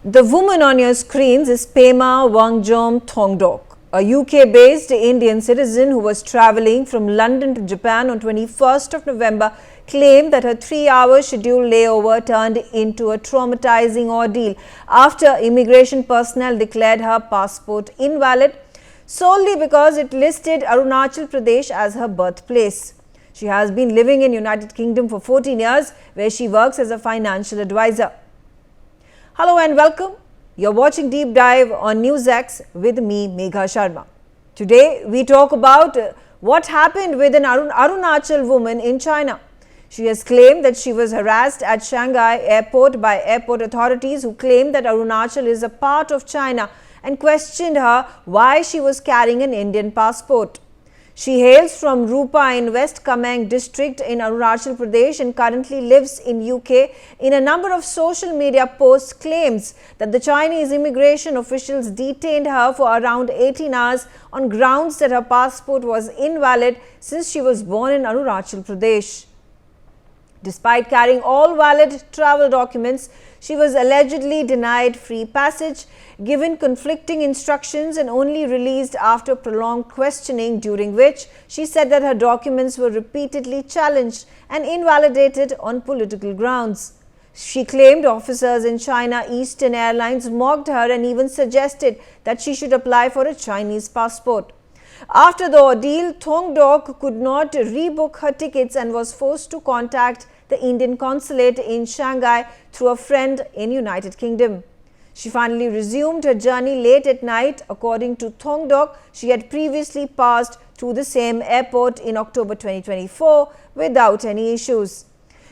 The woman on your screens is Pema Wangjom Thongdok, a UK-based Indian citizen who was travelling from London to Japan on 21st of November, claimed that her 3-hour scheduled layover turned into a traumatizing ordeal after immigration personnel declared her passport invalid solely because it listed Arunachal Pradesh as her birthplace. She has been living in United Kingdom for 14 years, where she works as a financial advisor. Hello and welcome. You're watching Deep Dive on NewsX with me, Megha Sharma. Today, we talk about what happened with an Arunachal woman in China. She has claimed that she was harassed at Shanghai airport by airport authorities who claimed that Arunachal is a part of China and questioned her why she was carrying an Indian passport. She hails from Rupa in West Kameng district in Arunachal Pradesh and currently lives in UK. In a number of social media posts, claims that the Chinese immigration officials detained her for around 18 hours on grounds that her passport was invalid since she was born in Arunachal Pradesh. Despite carrying all valid travel documents, she was allegedly denied free passage, given conflicting instructions and only released after prolonged questioning, during which she said that her documents were repeatedly challenged and invalidated on political grounds. She claimed officers in China Eastern Airlines mocked her and even suggested that she should apply for a Chinese passport. After the ordeal, Thongdok could not rebook her tickets and was forced to contact the Indian consulate in Shanghai through a friend in United Kingdom. She finally resumed her journey late at night. According to Thongdok, she had previously passed through the same airport in October 2024 without any issues.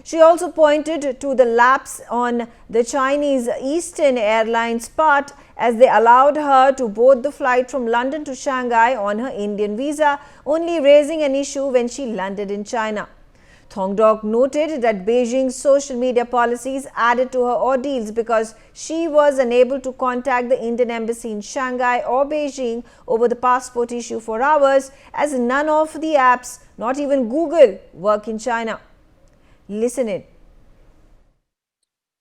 She also pointed to the lapse on the Chinese Eastern Airlines part, as they allowed her to board the flight from London to Shanghai on her Indian visa, only raising an issue when she landed in China. Thongdok noted that Beijing's social media policies added to her ordeals because she was unable to contact the Indian embassy in Shanghai or Beijing over the passport issue for hours, as none of the apps, not even Google, work in China. Listen in.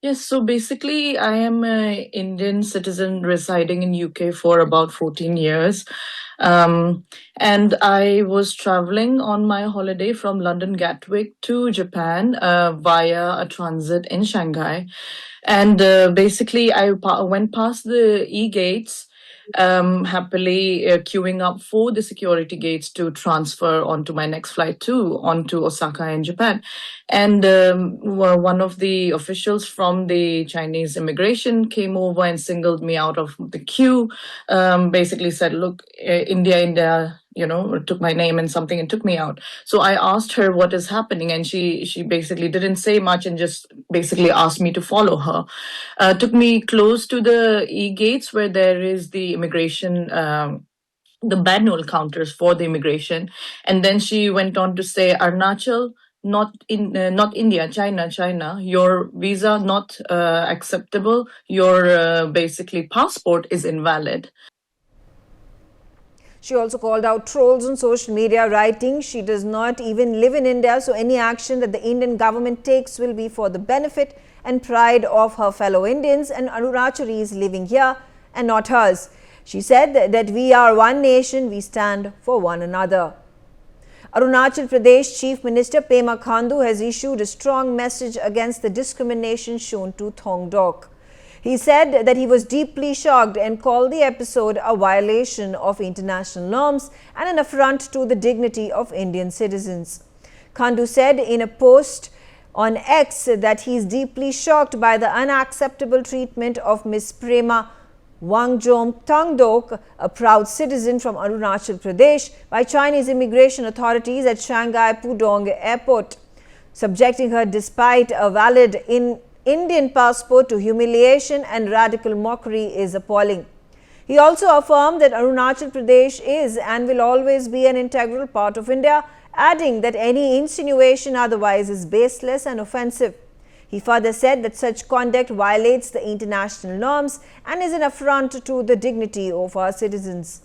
Yes, so basically, I am an Indian citizen residing in UK for about 14 years. And I was traveling on my holiday from London Gatwick to Japan via a transit in Shanghai. And basically, I went past the e-gates, happily queuing up for the security gates to transfer onto my next flight onto Osaka in Japan. And one of the officials from the Chinese immigration came over and singled me out of the queue, basically said, look, India, took my name and something and took me out. So I asked her what is happening, and she basically didn't say much and just basically asked me to follow her. Took me close to the e-gates where there is the immigration the manual counters for the immigration, and then she went on to say, Arunachal, not India, China. Your visa not acceptable. Your basically passport is invalid. She also called out trolls on social media, writing she does not even live in India, so any action that the Indian government takes will be for the benefit and pride of her fellow Indians and Arunachalis living here and not hers. She said that we are one nation, we stand for one another. Arunachal Pradesh Chief Minister Pema Khandu has issued a strong message against the discrimination shown to Thongdok. He said that he was deeply shocked and called the episode a violation of international norms and an affront to the dignity of Indian citizens. Khandu said in a post on X that he is deeply shocked by the unacceptable treatment of Ms. Pema Wangjom Thongdok, a proud citizen from Arunachal Pradesh, by Chinese immigration authorities at Shanghai Pudong Airport, subjecting her despite a valid Indian passport to humiliation and radical mockery is appalling. He also affirmed that Arunachal Pradesh is and will always be an integral part of India, adding that any insinuation otherwise is baseless and offensive. He further said that such conduct violates the international norms and is an affront to the dignity of our citizens.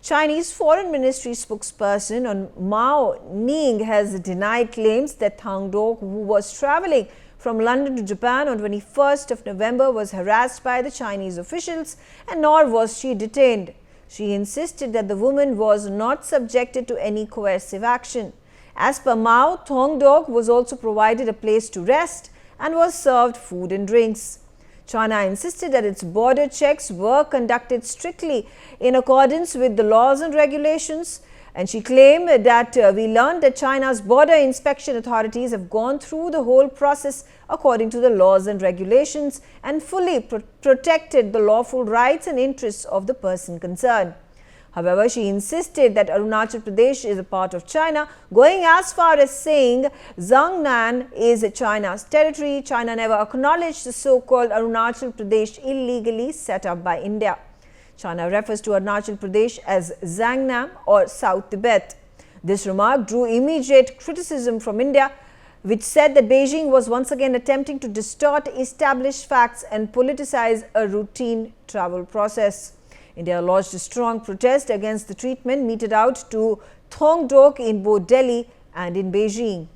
Chinese Foreign Ministry spokesperson on Mao Ning has denied claims that Thongdok, who was traveling from London to Japan on 21st of November was harassed by the Chinese officials, and nor was she detained. She insisted that the woman was not subjected to any coercive action. As per Mao, Thongdok was also provided a place to rest and was served food and drinks. China insisted that its border checks were conducted strictly in accordance with the laws and regulations, and she claimed that we learned that China's border inspection authorities have gone through the whole process according to the laws and regulations and fully protected the lawful rights and interests of the person concerned. However, she insisted that Arunachal Pradesh is a part of China, going as far as saying Zhangnan is China's territory. China never acknowledged the so-called Arunachal Pradesh illegally set up by India. China refers to Arunachal Pradesh as Zhangnam or South Tibet. This remark drew immediate criticism from India, which said that Beijing was once again attempting to distort established facts and politicize a routine travel process. India lodged a strong protest against the treatment meted out to Thongdok in both Delhi and in Beijing.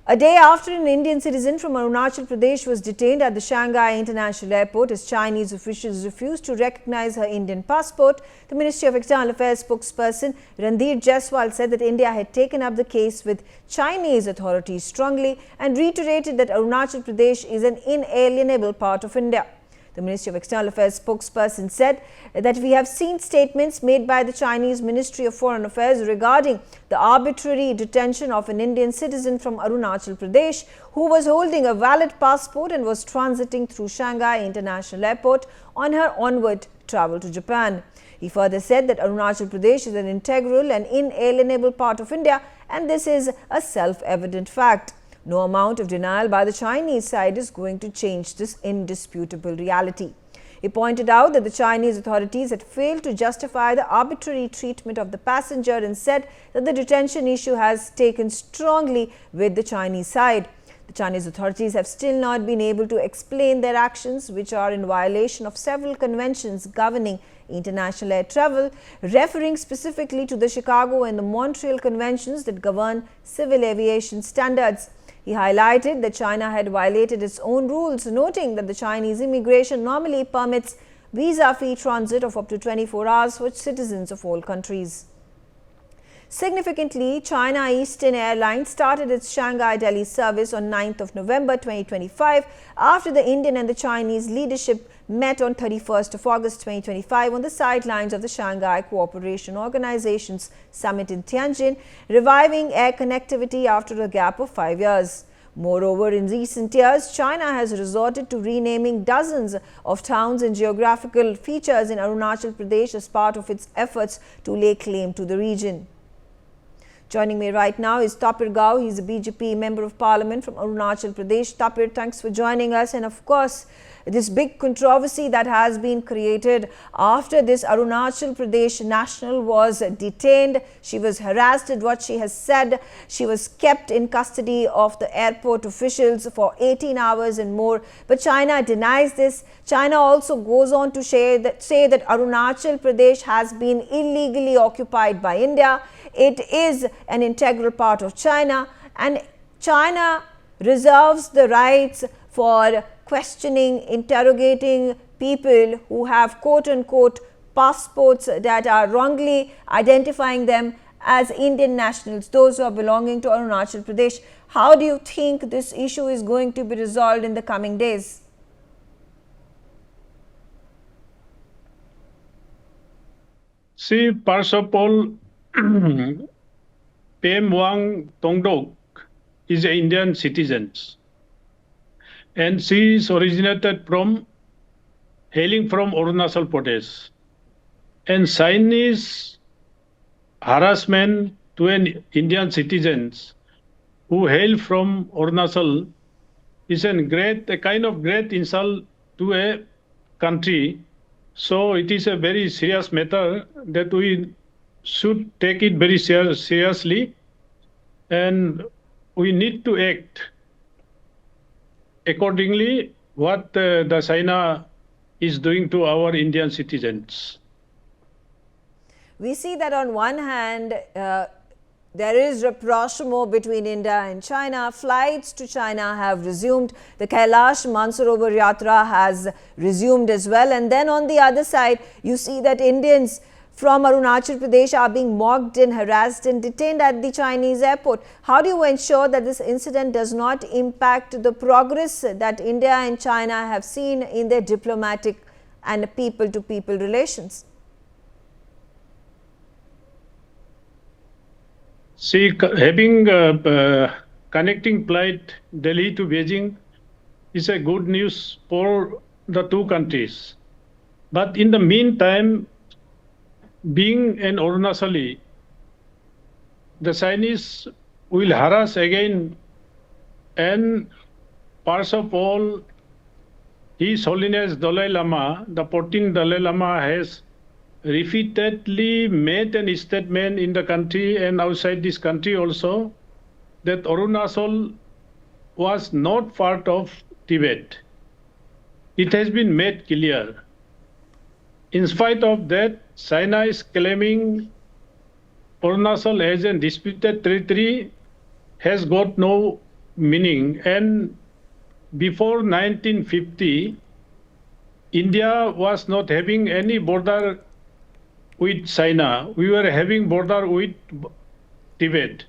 A day after an Indian citizen from Arunachal Pradesh was detained at the Shanghai International Airport as Chinese officials refused to recognize her Indian passport, the Ministry of External Affairs spokesperson Randhir Jaiswal said that India had taken up the case with Chinese authorities strongly and reiterated that Arunachal Pradesh is an inalienable part of India. The Ministry of External Affairs spokesperson said that we have seen statements made by the Chinese Ministry of Foreign Affairs regarding the arbitrary detention of an Indian citizen from Arunachal Pradesh who was holding a valid passport and was transiting through Shanghai International Airport on her onward travel to Japan. He further said that Arunachal Pradesh is an integral and inalienable part of India, and this is a self-evident fact. No amount of denial by the Chinese side is going to change this indisputable reality. He pointed out that the Chinese authorities had failed to justify the arbitrary treatment of the passenger and said that the detention issue has taken strongly with the Chinese side. The Chinese authorities have still not been able to explain their actions, which are in violation of several conventions governing international air travel, referring specifically to the Chicago and the Montreal conventions that govern civil aviation standards. He highlighted that China had violated its own rules, noting that the Chinese immigration normally permits visa-free transit of up to 24 hours for citizens of all countries. Significantly, China Eastern Airlines started its Shanghai-Delhi service on 9th of November 2025 after the Indian and the Chinese leadership met on 31st of August 2025 on the sidelines of the Shanghai Cooperation Organization's summit in Tianjin, reviving air connectivity after a gap of 5 years. Moreover, in recent years, China has resorted to renaming dozens of towns and geographical features in Arunachal Pradesh as part of its efforts to lay claim to the region. Joining me right now is Tapir Gao. He's a BJP Member of Parliament from Arunachal Pradesh. Tapir, thanks for joining us. And of course, this big controversy that has been created after this Arunachal Pradesh national was detained. She was harassed at what she has said. She was kept in custody of the airport officials for 18 hours and more. But China denies this. China also goes on to say that Arunachal Pradesh has been illegally occupied by India. It is an integral part of China, and China reserves the rights for questioning, interrogating people who have quote-unquote passports that are wrongly identifying them as Indian nationals, those who are belonging to Arunachal Pradesh. How do you think this issue is going to be resolved in the coming days? See, first of all, PM Wang Tongdok is an Indian citizen, and she is originated from, hailing from Arunachal Pradesh. And Chinese harassment to an Indian citizens who hail from Arunachal is a kind of great insult to a country. So it is a very serious matter that we should take it very seriously, and we need to act accordingly what the China is doing to our Indian citizens. We see that on one hand, There is rapprochement between India and China. Flights to China have resumed. The Kailash Mansarovar Yatra has resumed as well. And then on the other side, you see that Indians from Arunachal Pradesh are being mocked and harassed and detained at the Chinese airport. How do you ensure that this incident does not impact the progress that India and China have seen in their diplomatic and people-to-people relations? See, having connecting flight Delhi to Beijing is a good news for the two countries. But in the meantime, being an Arunachali, the Chinese will harass again, and first of all, His Holiness Dalai Lama, the 14th Dalai Lama, has repeatedly made a statement in the country and outside this country also that Arunachal was not part of Tibet. It has been made clear. In spite of that, China is claiming Arunachal as a disputed territory has got no meaning. And before 1950, India was not having any border with China. We were having border with Tibet.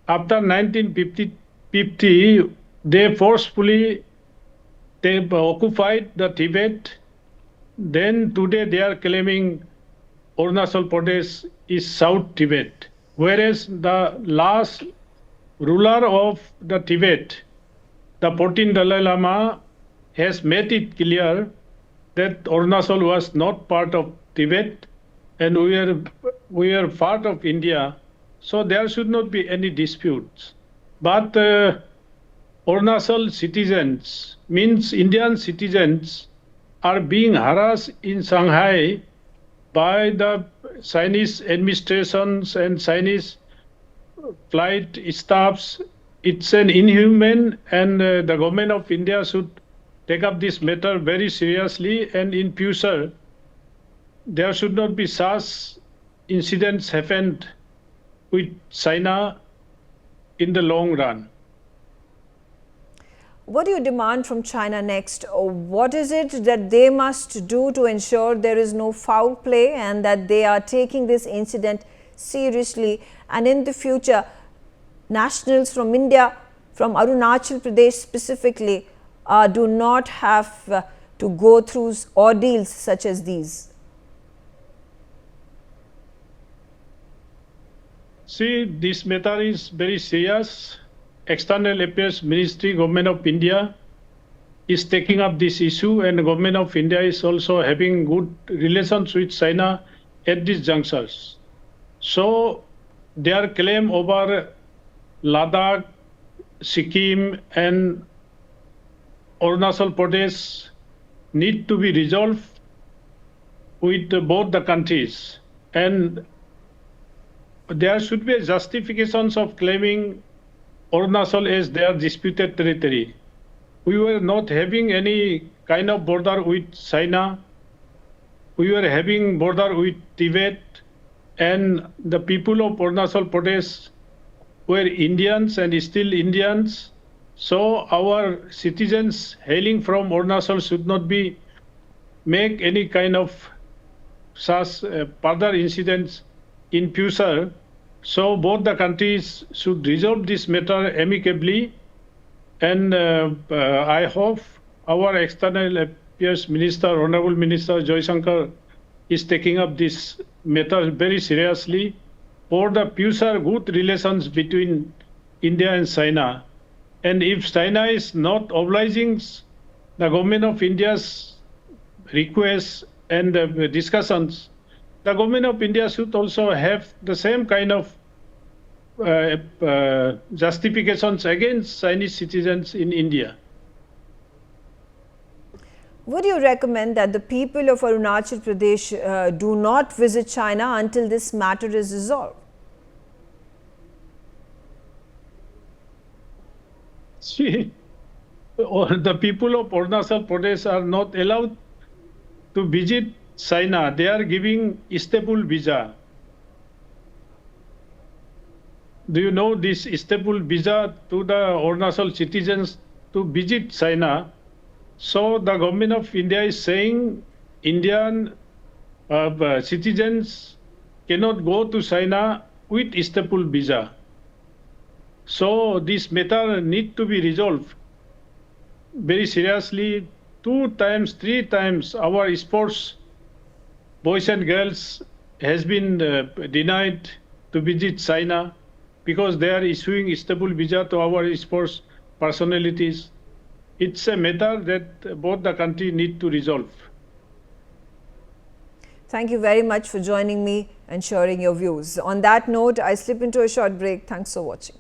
After 1950, they forcefully occupied the Tibet. Then today they are claiming Arunachal Pradesh is South Tibet, whereas the last ruler of the Tibet, the 14th Dalai Lama, has made it clear that Arunachal was not part of Tibet and we are part of India, so there should not be any disputes. But Arunachal citizens, means Indian citizens, are being harassed in Shanghai by the Chinese administrations and Chinese flight staffs. It's an inhuman, and the government of India should take up this matter very seriously, and in future there should not be such incidents happened with China in the long run. What do you demand from China next? What is it that they must do to ensure there is no foul play and that they are taking this incident seriously, and in the future nationals from India, from Arunachal Pradesh specifically, do not have to go through ordeals such as these? See, this matter is very serious. External Affairs Ministry, Government of India is taking up this issue, and the Government of India is also having good relations with China at these junctures. So their claim over Ladakh, Sikkim and Arunachal Pradesh need to be resolved with both the countries, and there should be justifications of claiming Arunachal as their disputed territory. We were not having any kind of border with China. We were having border with Tibet, and the people of Arunachal Pradesh were Indians and still Indians. So our citizens hailing from Arunachal should not be make any kind of such further incidents in future. So both the countries should resolve this matter amicably, and I hope our External Affairs Minister, Honorable Minister Jaishankar, is taking up this matter very seriously for the future good relations between India and China. And if China is not obliging the government of India's requests and discussions, the government of India should also have the same kind of justifications against Chinese citizens in India. Would you recommend that the people of Arunachal Pradesh do not visit China until this matter is resolved? See, the people of Arunachal Pradesh are not allowed to visit China. They are giving Istanbul visa. do you know this staple visa to the Arunachal citizens to visit China? So the government of India is saying Indian citizens cannot go to China with staple visa. So this matter need to be resolved very seriously. 2 times, 3 times our sports boys and girls has been denied to visit China because they are issuing stable visa to our sports personalities. It's a matter that both the country need to resolve. Thank you very much for joining me and sharing your views. On that note, I slip into a short break. Thanks for watching.